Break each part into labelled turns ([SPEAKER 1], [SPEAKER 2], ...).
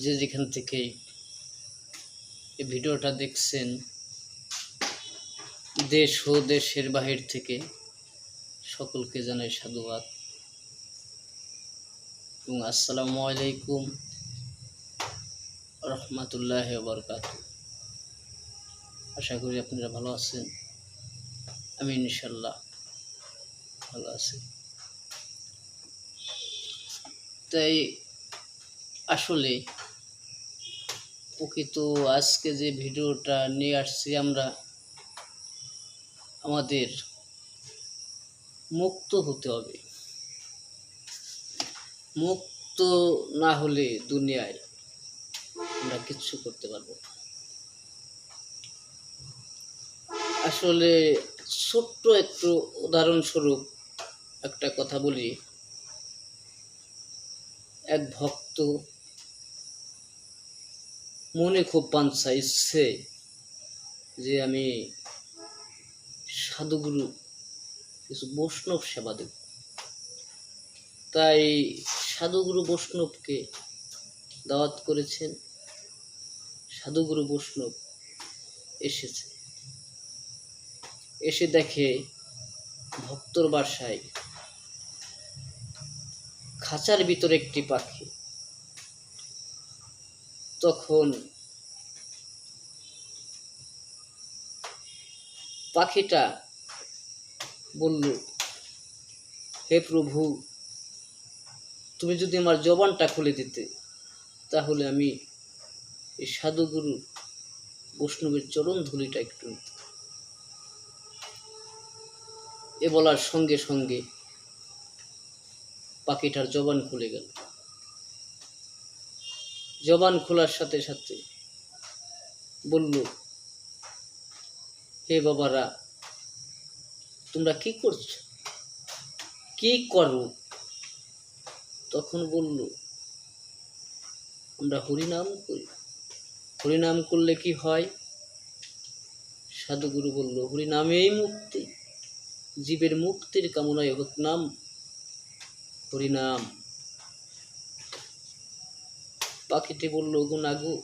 [SPEAKER 1] যে যেখান থেকে এই ভিডিওটা দেখছেন, দেশ ও দেশের বাহির থেকে সকলকে জানাই সাধুবাদ এবং আসসালামু আলাইকুম রহমতুল্লাহি ওয়া বারাকাতুহু। আশা করি আপনারা ভালো আছেন। আমি ইনশাল্লাহ ভালো আছি। তাই আসলে প্রকৃত আজকে যে ভিডিওটা নিয়ে আসছি, আমরা আমাদের মুক্ত হতে হবে। মুক্ত না হলে দুনিয়ায় আমরা কিচ্ছু করতে পারবো না। আসলে ছোট্ট একটু উদাহরণস্বরূপ একটা কথা বলি। এক ভক্ত মনে খুব বাঞ্ছা, ইচ্ছে যে আমি সাধুগুরু কিছু বৈষ্ণব সেবা দেব। তাই সাধুগুরু বৈষ্ণবকে দাওয়াত করেছেন। সাধুগুরু বৈষ্ণব এসেছে, এসে দেখে ভক্তর বাসায় খাঁচার ভিতরে একটি পাখি। তখন পাখিটা বলল, হে প্রভু, তুমি যদি আমার জবানটা খুলে দিতে, তাহলে আমি এই সাধুগুরু বৈষ্ণবের চরণ ধুলিটা একটু নিতে। এ বলার সঙ্গে সঙ্গে পাখিটার জবান খুলে গেল। জবান খোলার সাথে সাথে বলল, হে বাবারা, তোমরা কি করছো, কি করো? তখন বলল, আমরা হরিনাম করি। হরিনাম করলে কি হয়? সাধুগুরু বলল, হরিনামেই মুক্তি, জীবের মুক্তির কামনায় হোক নাম হরিনাম। পাখিটি বলল, গো না গো,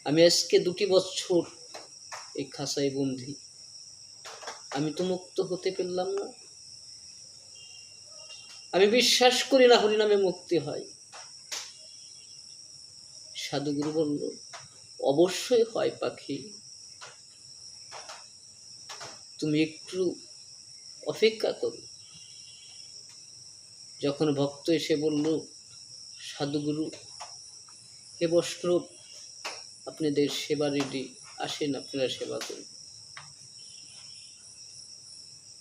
[SPEAKER 1] আমি আজকে 2 বছর এই খাঁচায় বন্দি, আমি তো মুক্ত হতে পারলাম না। আমি বিশ্বাস করি না হরিনামে মুক্তি হয়। সাধুগুরু বলল, অবশ্যই হয় পাখি, তুমি একটু অপেক্ষা করো। যখন ভক্ত এসে বলল, সাধুগুরু, হে বৈষ্ণব, আপনাদের সেবা রেডি, আসেন আপনারা সেবা করুন।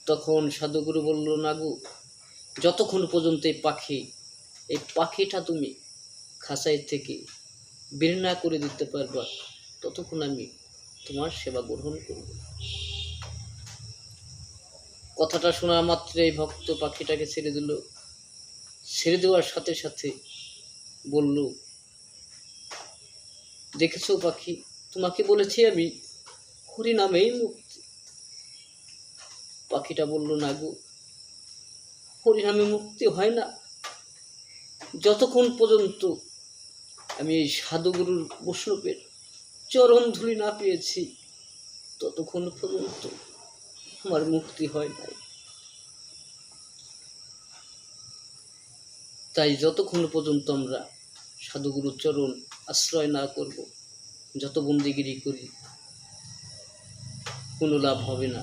[SPEAKER 1] তখন সাধুগুরু বলল, না গো, যতক্ষণ পর্যন্ত এই পাখিটা তুমি খাঁচাই থেকে বের না করে দিতে পারবা, ততক্ষণ আমি তোমার সেবা গ্রহণ করব। কথাটা শোনা মাত্রই ভক্ত পাখিটাকে ছেড়ে দিল। ছেড়ে দেওয়ার সাথে সাথে বলল, দেখেছো পাখি, তোমাকে বলেছি আমি হরিনামেই মুক্তি। পাখিটা বলল, না গো, হরিনামে মুক্তি হয় না। যতক্ষণ পর্যন্ত আমি এই সাধুগুরুর বৈষ্ণবের চরণ ধুলি না পেয়েছি, ততক্ষণ পর্যন্ত আমার মুক্তি হয় নাই। তাই যতক্ষণ পর্যন্ত আমরা সাধুগুরুর চরণ আশ্রয় না করব, যত বন্দিগিরি করি, কোনো লাভ হবে না।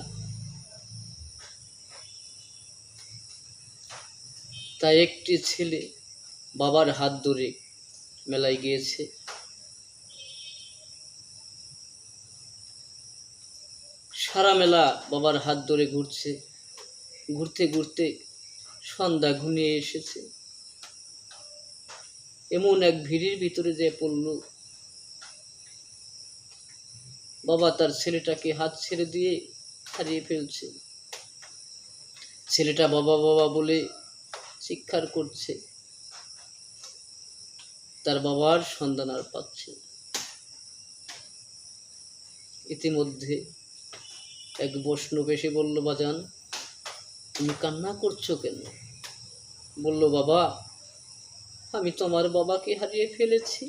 [SPEAKER 1] তাই একটি ছেলে বাবার হাত ধরে মেলায় গিয়েছে। সারা মেলা বাবার হাত ধরে ঘুরছে। ঘুরতে ঘুরতে সন্ধ্যা ঘনিয়ে এসেছে। এমন এক ভিড়ের ভিতরে যে পড়ল, বাবা তার ছেলেটাকে হাত ছেড়ে দিয়ে হারিয়ে ফেলছে। ছেলেটা বাবা বাবা বলে চিৎকার করছে, তার বাবার সন্ধান আর পাচ্ছে। ইতিমধ্যে এক বৈষ্ণব এসে বলল, বাজান, তুমি কান্না করছো কেন? বলল, বাবা, আমি তোমার বাবাকে হারিয়ে ফেলেছি,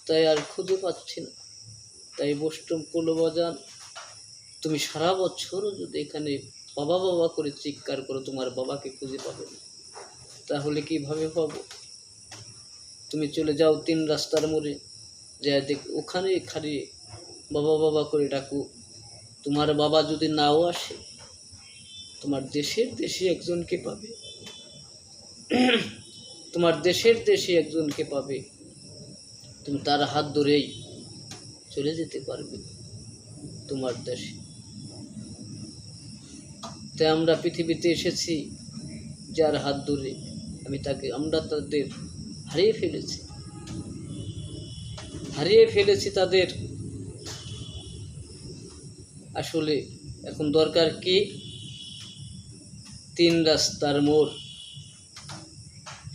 [SPEAKER 1] তাই আর খুঁজে পাচ্ছি না। তাই বৈষ্ণব কুলবাজান, তুমি সারা বছরও যদি এখানে বাবা বাবা করে চিৎকার করো, তোমার বাবাকে খুঁজে পাবে না। তাহলে কিভাবে পাবো? তুমি চলে যাও 3 রাস্তার মোড়ে, যা দেখ ওখানে খাড়িয়ে বাবা বাবা করে ডাকো। তোমার বাবা যদি নাও আসে, তোমার দেশের দেশে একজনকে পাবে, তোমার দেশের দেশে একজনকে পাবে। তুমি তার হাত ধরেই চলে যেতে পারবে তোমার দেশে। তাই আমরা পৃথিবীতে এসেছি যার হাত ধরে, আমরা তাদের হারিয়ে ফেলেছি তাদের। আসলে এখন দরকার কি? 3 রাস্তার মোড়।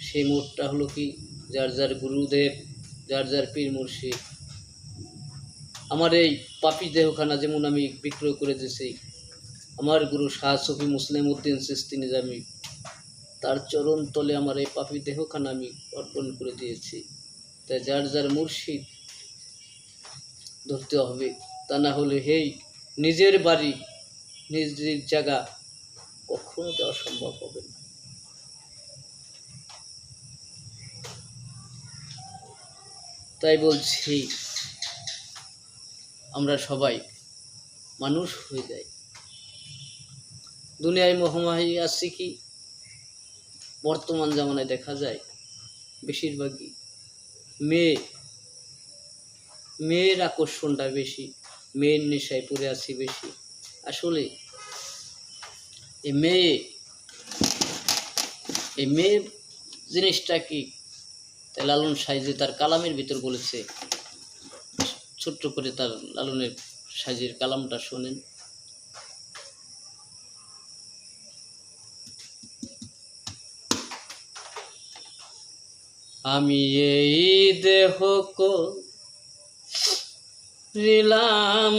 [SPEAKER 1] সেই মোড়টা হলো কি? যার যার গুরুদেব, যার যার পীর মুর্শিদ। আমার এই পাপি দেহখানা যেমন আমি বিক্রয় করে দিয়েছি, আমার গুরু শাহ সুফি মুসলিম উদ্দিন চিশতি নিজামী, তার চরণ তলে আমার এই পাপি দেহখানা আমি অর্পণ করে দিয়েছি। তাই যার যার মুর্শিদ ধরতে হবে, তা না হলে হেই নিজের বাড়ি নিজের জায়গা কখনো দেওয়া সম্ভব হবে না। তাই বলছি, আমরা সবাই মানুষ হয়ে যাই। দুনিয়ায় মহামারী আসছে কি? বর্তমান জামানায় দেখা যায় বেশিরভাগই মেয়ের আকর্ষণটা বেশি, মেয়ের নেশায় পড়ে আছি বেশি। আসলে এই মেয়ে জিনিসটা কি? তাই লালন সাইজে তার কালামের ভিতর বলেছে, ছোট্ট করে তার লালনের সাইজের কালামটা শোনেন। আমি এই দেহ করিলাম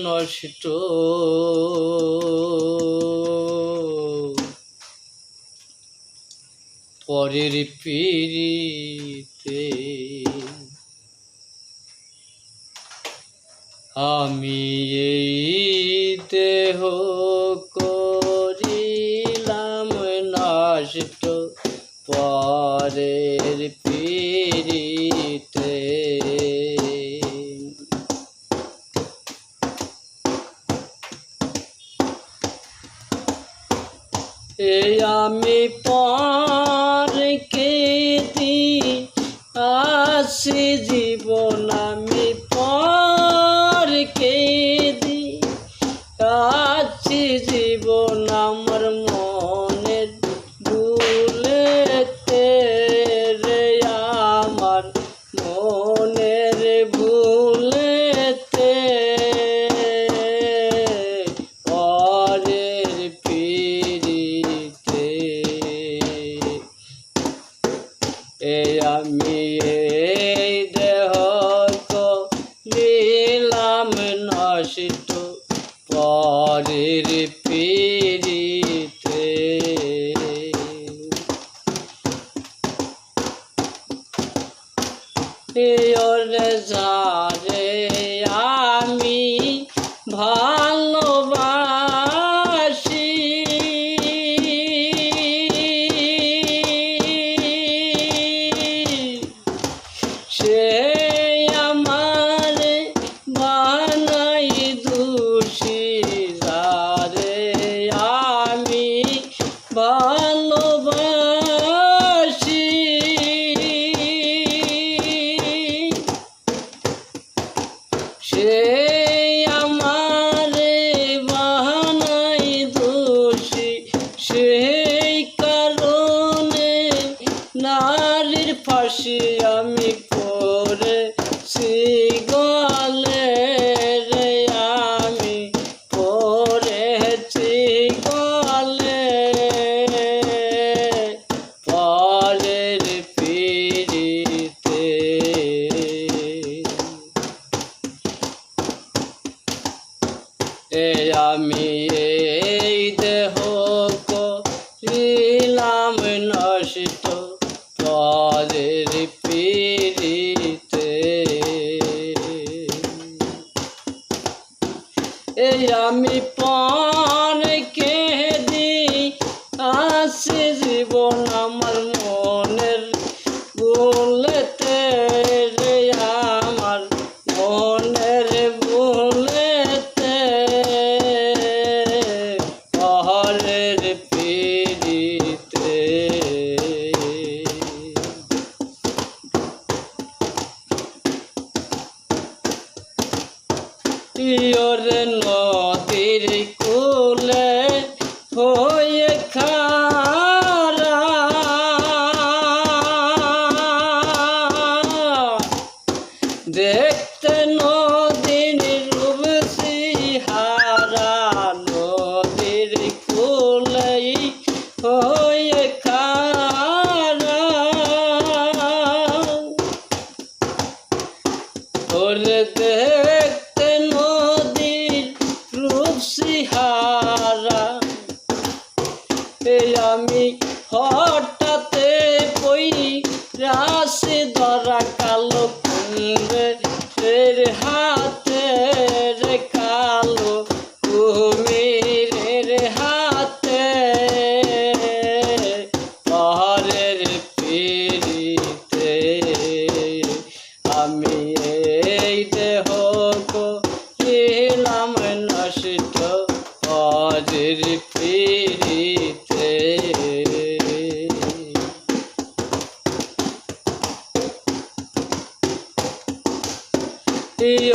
[SPEAKER 1] নষ্ট, পরের পিড়িতে আমি এই দেহ করিলাম নষ্ট, পরের পিড়িতে এই আমি পরকে দিয়াছি জীবন, আমি পরকে দিয়াছি জীবন, আমার মনের ভুলেতে রে, আমার মনের ভুলেতে পরের পিড়িতে আমি এই দেহ করিলাম নষ্ট, পরের পিড়িতে যারে আমি ভালোবাসি, সে আমার বানাই দোষী, যারে পরে কেঁদে আছে জীবন আমার মনের ভুলেতে রে, আমার মনের ভুলেতে পরের পিড়িতে। প্রিয়রে নদীর কূলে হয়ে খারা, দেখতে নদীর রূপ সিহারা, নদীর কূলে হয়ে খারা। ওরে দেখতে নদীর রূপ সিহারা, আমি হঠাতে পই রাশি ধরা কালো কুমিরের হাতে রে, কালো কুমিরের হাতে পরের পিড়িতে। আমি এই দেহ করিলাম নষ্ট পরের পিড়িতে।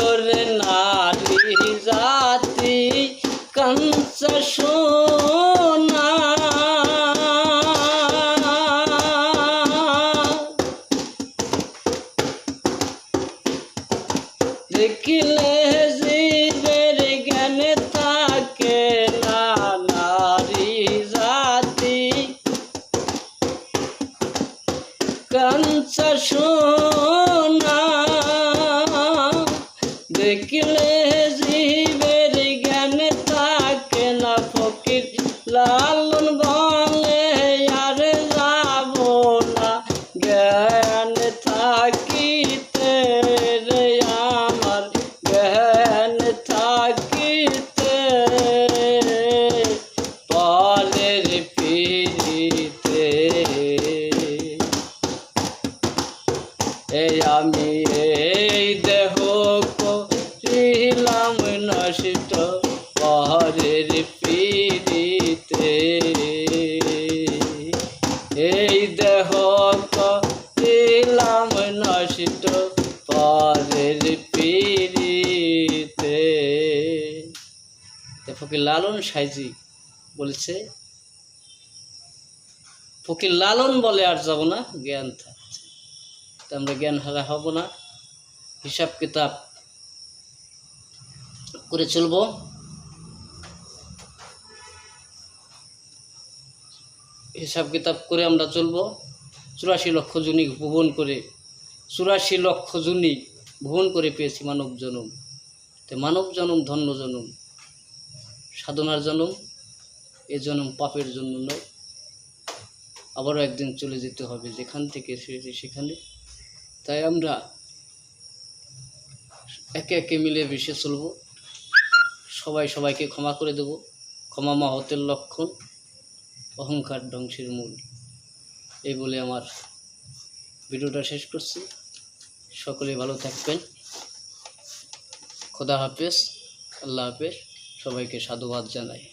[SPEAKER 1] ওরে নারী জাতি কাঞ্চা সোনা, দেখিলে জীবের জ্ঞানে থাকে না। নারী জাতি কাঞ্চা সোনা, দেখিলে জীবের জ্ঞানে থাকে না। ফকির লালন বলে আর যাব না জ্ঞান থাকিতে রে, আমার জ্ঞান থাকিতে পরের পিড়িতে। আমি এই দেহ করিলাম নষ্ট পরের পিড়িতে। এই দেহ করিলাম নষ্ট পরের পিড়িতে। ফকির লালন সাইজি বলছে, ফকির লালন বলে আর যাব না জ্ঞান থাকছে। তো আমরা জ্ঞান হারা হব না, হিসাব কিতাব করে চলব। হিসাব কিতাব করে আমরা চলব। 84 লক্ষ জনি ভুবন করে, 84 লক্ষ জনি ভুবন করে পেয়েছি মানব জনম। তো মানব জনম ধন্য জনম, সাধনার জনম। এ জনম পাপের জন্য নয়। আবারও একদিন চলে যেতে হবে যেখান থেকে এসেছি সেখানে। তাই আমরা একে একে মিলে মিশে চলব। সবাই সবাইকে ক্ষমা করে দেব। ক্ষমা মহতের লক্ষণ, অহংকার ধ্বংসের মূল। এই বলে আমার ভিডিওটা শেষ করছি। সকলে ভালো থাকবেন। খোদা হাফেজ, আল্লাহ হাফেজ। সবাইকে সাধুবাদ জানাই।